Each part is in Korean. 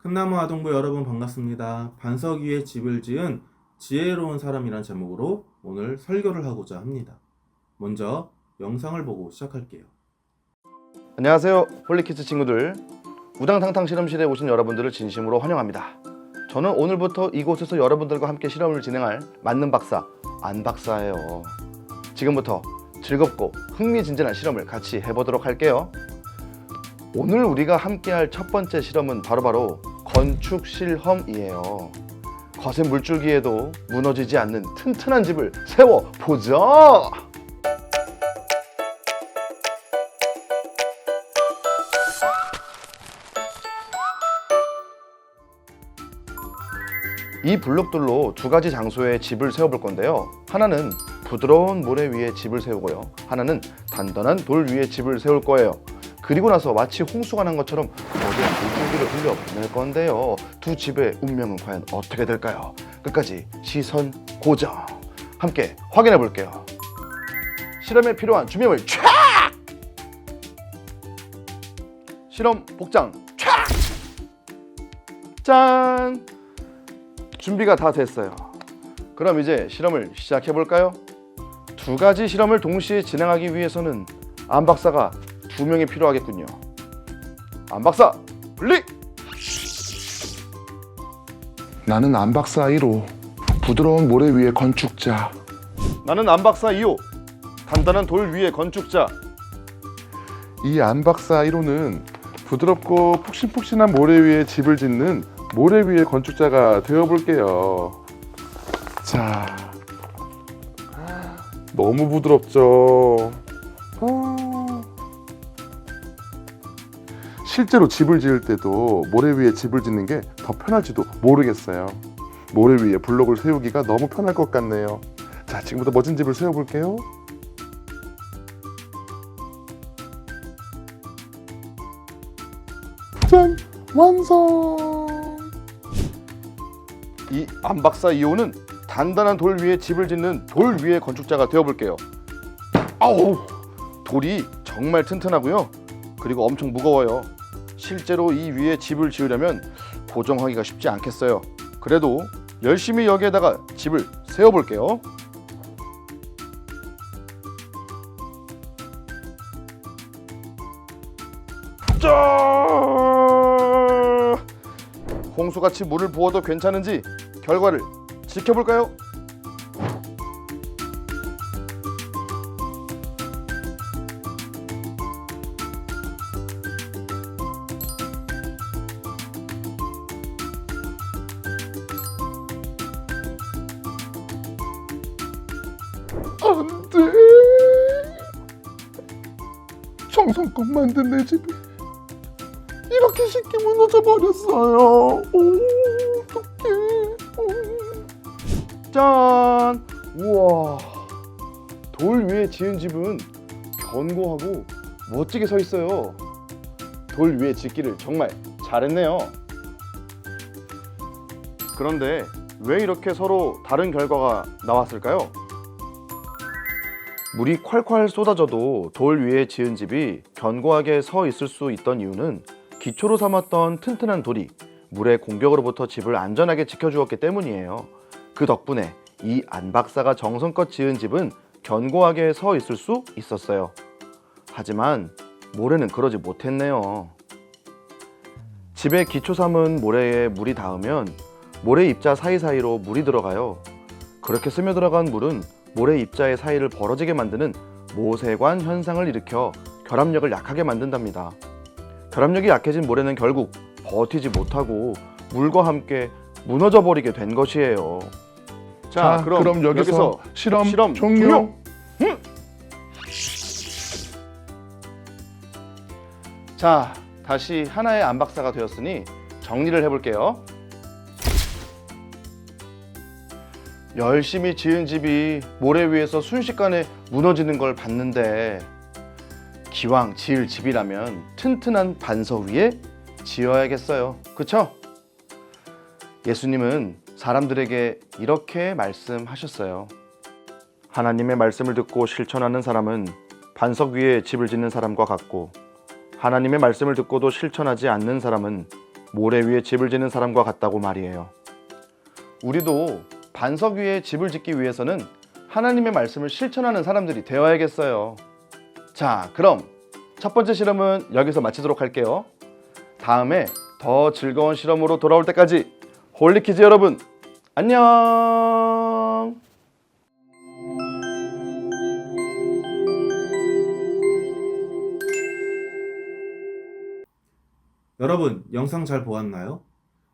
큰나무 아동부 여러분 반갑습니다. 반석 위에 집을 지은 지혜로운 사람이란 제목으로 오늘 설교를 하고자 합니다. 먼저 영상을 보고 시작할게요. 안녕하세요, 홀리키즈 친구들. 우당탕탕 실험실에 오신 여러분들을 진심으로 환영합니다. 저는 오늘부터 이곳에서 여러분들과 함께 실험을 진행할 맞는 박사, 안 박사예요. 지금부터 즐겁고 흥미진진한 실험을 같이 해보도록 할게요. 오늘 우리가 함께할 첫 번째 실험은 바로 건축 실험이에요. 거센 물줄기에도 무너지지 않는 튼튼한 집을 세워보자! 이 블록들로 두 가지 장소에 집을 세워볼 건데요. 하나는 부드러운 모래 위에 집을 세우고요. 하나는 단단한 돌 위에 집을 세울 거예요. 그리고 나서 마치 홍수가 난 것처럼 거대한 물줄기를 흘려 보낼 건데요. 두 집의 운명은 과연 어떻게 될까요? 끝까지 시선 고정. 함께 확인해 볼게요. 실험에 필요한 준비물 촥! 실험 복장 촥! 짠! 준비가 다 됐어요. 그럼 이제 실험을 시작해 볼까요? 두 가지 실험을 동시에 진행하기 위해서는 안 박사가 2명이 필요하겠군요. 안 박사, 분리! 나는 안 박사 1호, 부드러운 모래 위의 건축자. 나는 안 박사 2호, 단단한 돌 위의 건축자. 이 안 박사 1호는 부드럽고 푹신푹신한 모래 위에 집을 짓는 모래 위의 건축자가 되어볼게요. 자, 너무 부드럽죠? 실제로 집을 지을 때도 모래 위에 집을 짓는 게 더 편할지도 모르겠어요. 모래 위에 블록을 세우기가 너무 편할 것 같네요. 자, 지금부터 멋진 집을 세워볼게요. 짠! 완성! 이 안 박사 2호는 단단한 돌 위에 집을 짓는 돌 위의 건축자가 되어볼게요. 아우! 돌이 정말 튼튼하고요. 그리고 엄청 무거워요. 실제로 이 위에 집을 지으려면 고정하기가 쉽지 않겠어요. 그래도 열심히 여기에다가 집을 세워볼게요. 짠! 홍수같이 물을 부어도 괜찮은지 결과를 지켜볼까요? 안 돼! 정성껏 만든 내 집이 이렇게 쉽게 무너져 버렸어요. 어떡해. 짠! 우와! 돌 위에 지은 집은 견고하고 멋지게 서 있어요. 돌 위에 짓기를 정말 잘했네요. 그런데 왜 이렇게 서로 다른 결과가 나왔을까요? 물이 콸콸 쏟아져도 돌 위에 지은 집이 견고하게 서 있을 수 있던 이유는 기초로 삼았던 튼튼한 돌이 물의 공격으로부터 집을 안전하게 지켜주었기 때문이에요. 그 덕분에 이 안 박사가 정성껏 지은 집은 견고하게 서 있을 수 있었어요. 하지만 모래는 그러지 못했네요. 집의 기초 삼은 모래에 물이 닿으면 모래 입자 사이사이로 물이 들어가요. 그렇게 스며들어간 물은 모래 입자의 사이를 벌어지게 만드는 모세관 현상을 일으켜 결합력을 약하게 만든답니다. 결합력이 약해진 모래는 결국 버티지 못하고 물과 함께 무너져 버리게 된 것이에요. 자, 그럼 여기서 실험 종료. 자, 다시 하나의 안 박사가 되었으니 정리를 해볼게요. 열심히 지은 집이 모래 위에서 순식간에 무너지는 걸 봤는데 기왕 지을 집이라면 튼튼한 반석 위에 지어야겠어요. 그쵸? 예수님은 사람들에게 이렇게 말씀하셨어요. 하나님의 말씀을 듣고 실천하는 사람은 반석 위에 집을 짓는 사람과 같고, 하나님의 말씀을 듣고도 실천하지 않는 사람은 모래 위에 집을 짓는 사람과 같다고 말이에요. 우리도 반석 위에 집을 짓기 위해서는 하나님의 말씀을 실천하는 사람들이 되어야겠어요. 자, 그럼 첫 번째 실험은 여기서 마치도록 할게요. 다음에 더 즐거운 실험으로 돌아올 때까지 홀리키즈 여러분, 안녕! 여러분, 영상 잘 보았나요?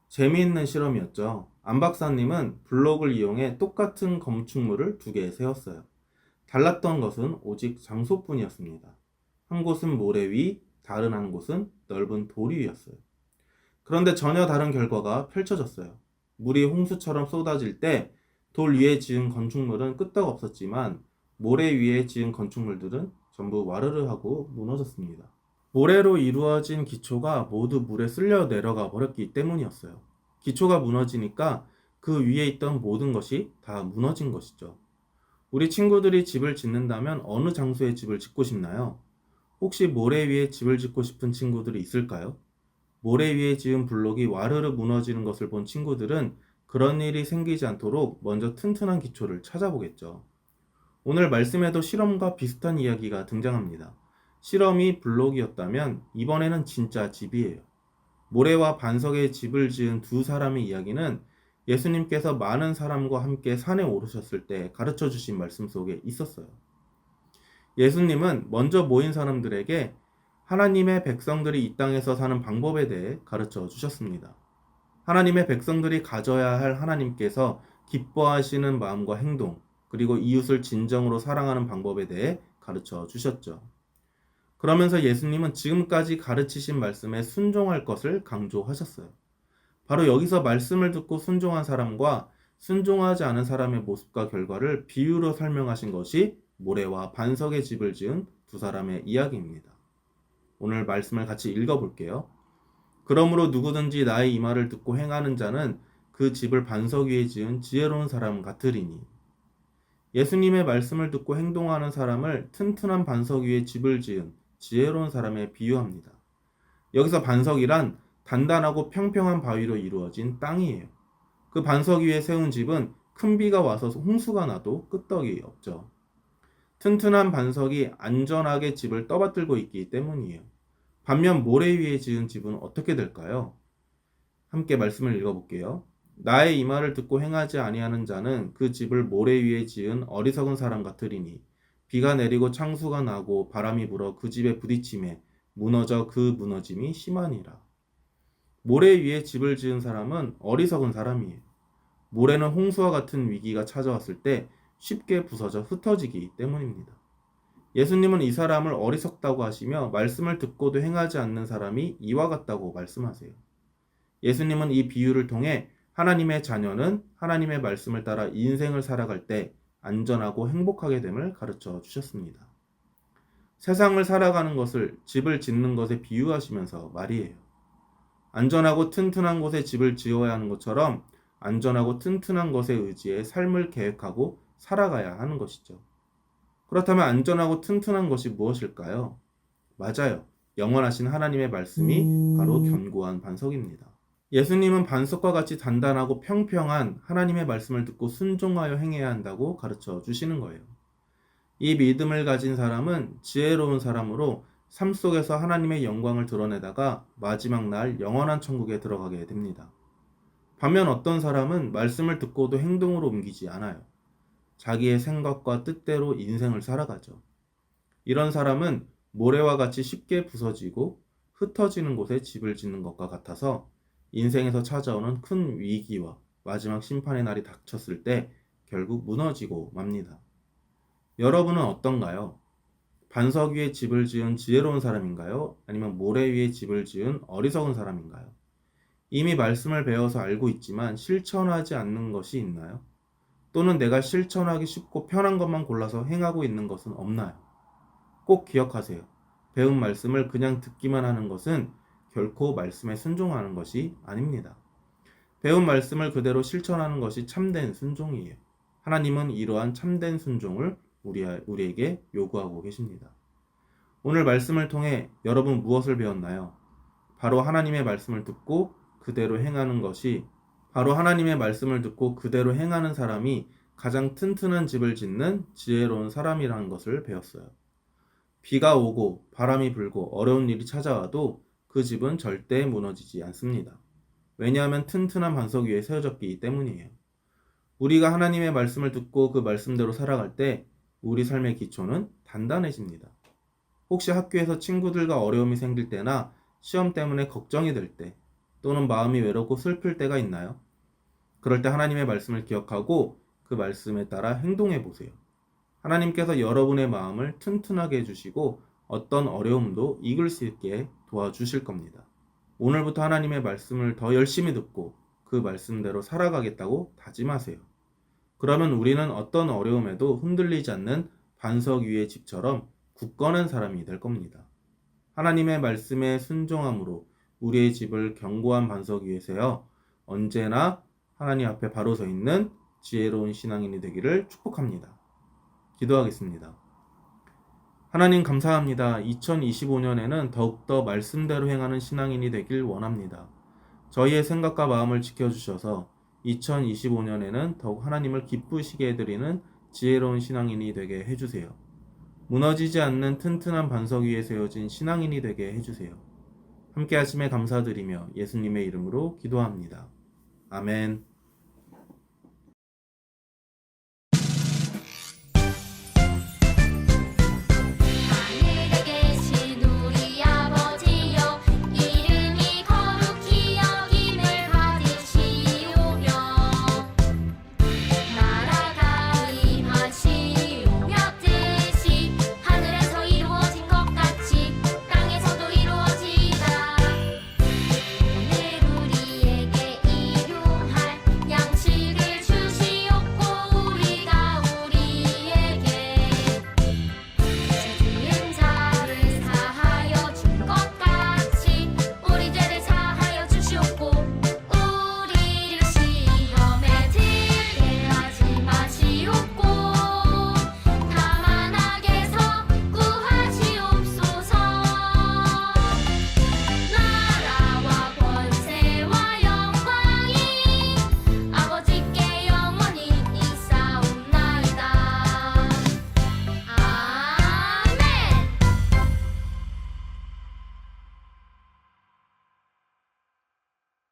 재미있는 실험이었죠. 안 박사님은 블록을 이용해 똑같은 건축물을 2개 세웠어요. 달랐던 것은 오직 장소뿐이었습니다. 한 곳은 모래 위, 다른 한 곳은 넓은 돌 위였어요. 그런데 전혀 다른 결과가 펼쳐졌어요. 물이 홍수처럼 쏟아질 때 돌 위에 지은 건축물은 끄떡 없었지만 모래 위에 지은 건축물들은 전부 와르르 하고 무너졌습니다. 모래로 이루어진 기초가 모두 물에 쓸려 내려가 버렸기 때문이었어요. 기초가 무너지니까 그 위에 있던 모든 것이 다 무너진 것이죠. 우리 친구들이 집을 짓는다면 어느 장소에 집을 짓고 싶나요? 혹시 모래 위에 집을 짓고 싶은 친구들이 있을까요? 모래 위에 지은 블록이 와르르 무너지는 것을 본 친구들은 그런 일이 생기지 않도록 먼저 튼튼한 기초를 찾아보겠죠. 오늘 말씀에도 실험과 비슷한 이야기가 등장합니다. 실험이 블록이었다면 이번에는 진짜 집이에요. 모래와 반석의 집을 지은 2사람의 이야기는 예수님께서 많은 사람과 함께 산에 오르셨을 때 가르쳐 주신 말씀 속에 있었어요. 예수님은 먼저 모인 사람들에게 하나님의 백성들이 이 땅에서 사는 방법에 대해 가르쳐 주셨습니다. 하나님의 백성들이 가져야 할 하나님께서 기뻐하시는 마음과 행동, 그리고 이웃을 진정으로 사랑하는 방법에 대해 가르쳐 주셨죠. 그러면서 예수님은 지금까지 가르치신 말씀에 순종할 것을 강조하셨어요. 바로 여기서 말씀을 듣고 순종한 사람과 순종하지 않은 사람의 모습과 결과를 비유로 설명하신 것이 모래와 반석의 집을 지은 2사람의 이야기입니다. 오늘 말씀을 같이 읽어볼게요. 그러므로 누구든지 나의 이 말을 듣고 행하는 자는 그 집을 반석 위에 지은 지혜로운 사람 같으리니. 예수님의 말씀을 듣고 행동하는 사람을 튼튼한 반석 위에 집을 지은 지혜로운 사람에 비유합니다. 여기서 반석이란 단단하고 평평한 바위로 이루어진 땅이에요. 그 반석 위에 세운 집은 큰 비가 와서 홍수가 나도 끄떡이 없죠. 튼튼한 반석이 안전하게 집을 떠받들고 있기 때문이에요. 반면 모래 위에 지은 집은 어떻게 될까요? 함께 말씀을 읽어볼게요. 나의 이 말을 듣고 행하지 아니하는 자는 그 집을 모래 위에 지은 어리석은 사람 같으리니 비가 내리고 창수가 나고 바람이 불어 그 집에 부딪힘에 무너져 그 무너짐이 심하니라. 모래 위에 집을 지은 사람은 어리석은 사람이에요. 모래는 홍수와 같은 위기가 찾아왔을 때 쉽게 부서져 흩어지기 때문입니다. 예수님은 이 사람을 어리석다고 하시며 말씀을 듣고도 행하지 않는 사람이 이와 같다고 말씀하세요. 예수님은 이 비유를 통해 하나님의 자녀는 하나님의 말씀을 따라 인생을 살아갈 때 안전하고 행복하게 됨을 가르쳐 주셨습니다. 세상을 살아가는 것을 집을 짓는 것에 비유하시면서 말이에요. 안전하고 튼튼한 곳에 집을 지어야 하는 것처럼 안전하고 튼튼한 것에 의지해 삶을 계획하고 살아가야 하는 것이죠. 그렇다면 안전하고 튼튼한 것이 무엇일까요? 맞아요. 영원하신 하나님의 말씀이 바로 견고한 반석입니다. 예수님은 반석과 같이 단단하고 평평한 하나님의 말씀을 듣고 순종하여 행해야 한다고 가르쳐 주시는 거예요. 이 믿음을 가진 사람은 지혜로운 사람으로 삶 속에서 하나님의 영광을 드러내다가 마지막 날 영원한 천국에 들어가게 됩니다. 반면 어떤 사람은 말씀을 듣고도 행동으로 옮기지 않아요. 자기의 생각과 뜻대로 인생을 살아가죠. 이런 사람은 모래와 같이 쉽게 부서지고 흩어지는 곳에 집을 짓는 것과 같아서 인생에서 찾아오는 큰 위기와 마지막 심판의 날이 닥쳤을 때 결국 무너지고 맙니다. 여러분은 어떤가요? 반석 위에 집을 지은 지혜로운 사람인가요? 아니면 모래 위에 집을 지은 어리석은 사람인가요? 이미 말씀을 배워서 알고 있지만 실천하지 않는 것이 있나요? 또는 내가 실천하기 쉽고 편한 것만 골라서 행하고 있는 것은 없나요? 꼭 기억하세요. 배운 말씀을 그냥 듣기만 하는 것은 결코 말씀에 순종하는 것이 아닙니다. 배운 말씀을 그대로 실천하는 것이 참된 순종이에요. 하나님은 이러한 참된 순종을 우리에게 요구하고 계십니다. 오늘 말씀을 통해 여러분 무엇을 배웠나요? 바로 하나님의 말씀을 듣고 그대로 행하는 것이 바로 하나님의 말씀을 듣고 그대로 행하는 사람이 가장 튼튼한 집을 짓는 지혜로운 사람이라는 것을 배웠어요. 비가 오고 바람이 불고 어려운 일이 찾아와도 그 집은 절대 무너지지 않습니다. 왜냐하면 튼튼한 반석 위에 세워졌기 때문이에요. 우리가 하나님의 말씀을 듣고 그 말씀대로 살아갈 때 우리 삶의 기초는 단단해집니다. 혹시 학교에서 친구들과 어려움이 생길 때나 시험 때문에 걱정이 될 때 또는 마음이 외롭고 슬플 때가 있나요? 그럴 때 하나님의 말씀을 기억하고 그 말씀에 따라 행동해 보세요. 하나님께서 여러분의 마음을 튼튼하게 해주시고 어떤 어려움도 이길 수 있게 도와주실 겁니다. 오늘부터 하나님의 말씀을 더 열심히 듣고 그 말씀대로 살아가겠다고 다짐하세요. 그러면 우리는 어떤 어려움에도 흔들리지 않는 반석 위의 집처럼 굳건한 사람이 될 겁니다. 하나님의 말씀에 순종함으로 우리의 집을 견고한 반석 위에 세워 언제나 하나님 앞에 바로 서 있는 지혜로운 신앙인이 되기를 축복합니다. 기도하겠습니다. 하나님 감사합니다. 2025년에는 더욱더 말씀대로 행하는 신앙인이 되길 원합니다. 저희의 생각과 마음을 지켜주셔서 2025년에는 더욱 하나님을 기쁘시게 해드리는 지혜로운 신앙인이 되게 해주세요. 무너지지 않는 튼튼한 반석 위에 세워진 신앙인이 되게 해주세요. 함께 하심에 감사드리며 예수님의 이름으로 기도합니다. 아멘.